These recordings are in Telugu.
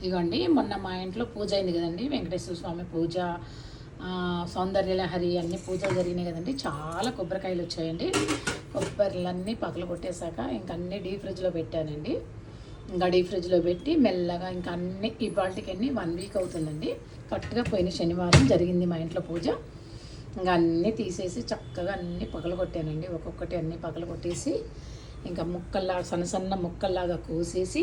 ఇగోండి మొన్న మా ఇంట్లో పూజ అయింది కదండి, వెంకటేశ్వర స్వామి పూజ, సౌందర్యలహరి అన్ని పూజలు జరిగినాయి కదండి. చాలా కొబ్బరికాయలు వచ్చాయండి. కొబ్బరిలన్నీ పగలు కొట్టేశాక ఇంక అన్నీ డీప్ ఫ్రిడ్జ్లో పెట్టానండి. ఇంకా డీప్ ఫ్రిడ్జ్లో పెట్టి మెల్లగా ఇంకా అన్ని ఇవాళకి అన్నీ 1 వీక్ అవుతుందండి. కరెక్ట్గా పోయిన శనివారం జరిగింది మా ఇంట్లో పూజ. ఇంకా అన్నీ తీసేసి చక్కగా అన్నీ పగలు కొట్టానండి. ఒక్కొక్కటి అన్నీ పగలు కొట్టేసి ఇంకా ముక్కల్లాగా సన్న సన్న ముక్కల్లాగా కోసేసి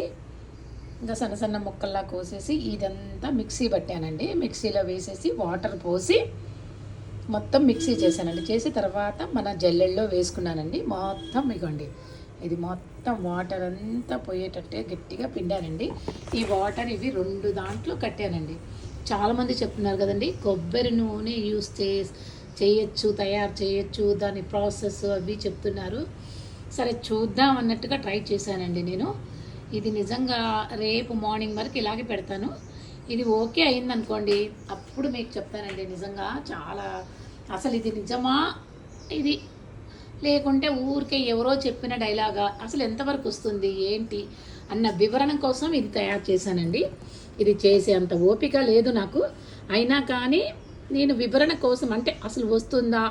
ఇంకా సన్న సన్న ముక్కల్లా కోసేసి ఇదంతా మిక్సీ పట్టానండి. మిక్సీలో వేసేసి వాటర్ పోసి మొత్తం మిక్సీ చేశానండి. చేసి తర్వాత మన జల్లెల్లో వేసుకున్నానండి. మొత్తం ఇగోండి ఇది మొత్తం వాటర్ అంతా పోయేటట్టే గట్టిగా పిండానండి. ఈ వాటర్ ఇవి 2 దాంట్లో కట్టానండి. చాలామంది చెప్తున్నారు కదండి కొబ్బరి నూనె యూస్ చేయొచ్చు, తయారు చేయొచ్చు, దాని ప్రాసెస్ అవి చెప్తున్నారు. సరే చూద్దాం అన్నట్టుగా ట్రై చేశానండి నేను. ఇది నిజంగా రేపు మార్నింగ్ వరకు ఇలాగే పెడతాను. ఇది ఓకే అయిందనుకోండి అప్పుడు మీకు చెప్తానండి. నిజంగా చాలా అసలు ఇది నిజమా ఇది లేకుంటే ఊరికే ఎవరో చెప్పిన డైలాగా, అసలు ఎంతవరకు వస్తుంది ఏంటి అన్న వివరణ కోసం ఇది తయారు చేశానండి. ఇది చేసే అంత ఓపిక లేదు నాకు, అయినా కానీ నేను వివరణ కోసం అంటే అసలు వస్తుందా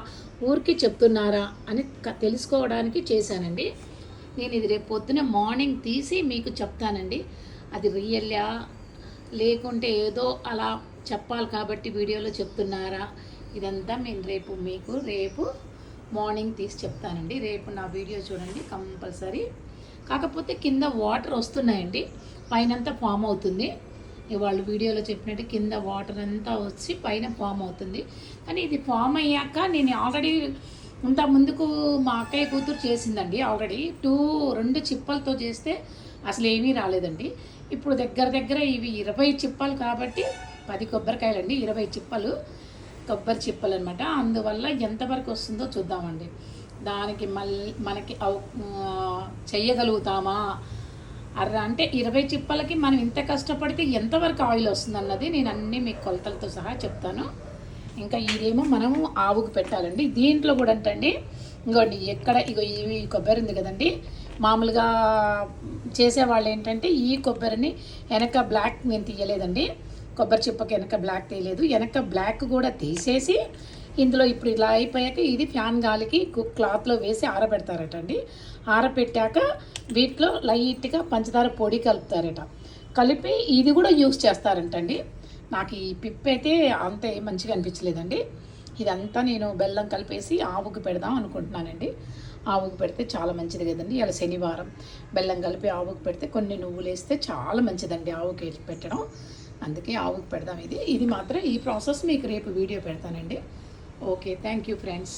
ఊరికి చెప్తున్నారా అని తెలుసుకోవడానికి చేశానండి. నేను ఇది రేపు పొద్దున మార్నింగ్ తీసి మీకు చెప్తానండి. అది రియల్లా లేకుంటే ఏదో అలా చెప్పాలి కాబట్టి వీడియోలో చెప్తున్నారా, ఇదంతా నేను రేపు మార్నింగ్ తీసి చెప్తానండి. రేపు నా వీడియో చూడండి కంపల్సరీ. కాకపోతే కింద వాటర్ వస్తున్నాయండి, పైనంతా ఫామ్ అవుతుంది. వాళ్ళు వీడియోలో చెప్పినట్టు కింద వాటర్ అంతా వచ్చి పైన ఫామ్ అవుతుంది. కానీ ఇది ఫామ్ అయ్యాక నేను ఆల్రెడీ ఇంత ముందుకు మా అక్కయ్య కూతురు చేసిందండి. ఆల్రెడీ 2 చిప్పలతో చేస్తే అసలు ఏమీ రాలేదండి. ఇప్పుడు దగ్గర ఇవి 20 చిప్పలు కాబట్టి 10 కొబ్బరికాయలండి, 20 చిప్పలు కొబ్బరి చిప్పలు అనమాట. అందువల్ల ఎంతవరకు వస్తుందో చూద్దామండి. దానికి మనకి చెయ్యగలుగుతామా అంటే 20 చిప్పలకి మనం ఇంత కష్టపడితే ఎంతవరకు ఆయిల్ వస్తుంది అన్నది నేను అన్నీ మీకు కొలతలతో సహా చెప్తాను. ఇంకా ఇదేమో మనము ఆవుకు పెట్టాలండి. దీంట్లో కూడా అంటండి ఇంకోండి ఇవి కొబ్బరి ఉంది కదండి, మామూలుగా చేసేవాళ్ళు ఏంటంటే ఈ కొబ్బరిని వెనక బ్లాక్ నేను తీయలేదండి. కొబ్బరి చిప్పకి వెనక బ్లాక్ తీయలేదు, వెనక బ్లాక్ కూడా తీసేసి ఇందులో ఇప్పుడు ఇలా అయిపోయాక ఇది ఫ్యాన్ గాలికి క్లాత్లో వేసి ఆరబెడతారటండి. ఆరబెట్టాక వీటిలో లైట్గా పంచదార పొడి కలుపుతారట. కలిపి ఇది కూడా యూస్ చేస్తారంటండి. నాకు ఈ పిప్ అయితే అంత మంచిగా అనిపించలేదండి. ఇదంతా నేను బెల్లం కలిపేసి ఆవుకు పెడదాం అనుకుంటున్నానండి. ఆవుకు పెడితే చాలా మంచిది కదండి. ఇలా శనివారం బెల్లం కలిపి ఆవుకు పెడితే కొన్ని నువ్వులు వేస్తే చాలా మంచిదండి ఆవుకి పెట్టడం. అందుకే ఆవుకు పెడదాం. ఇది మాత్రం ఈ ప్రాసెస్ మీకు రేపు వీడియో పెడతానండి. Okay, thank you friends.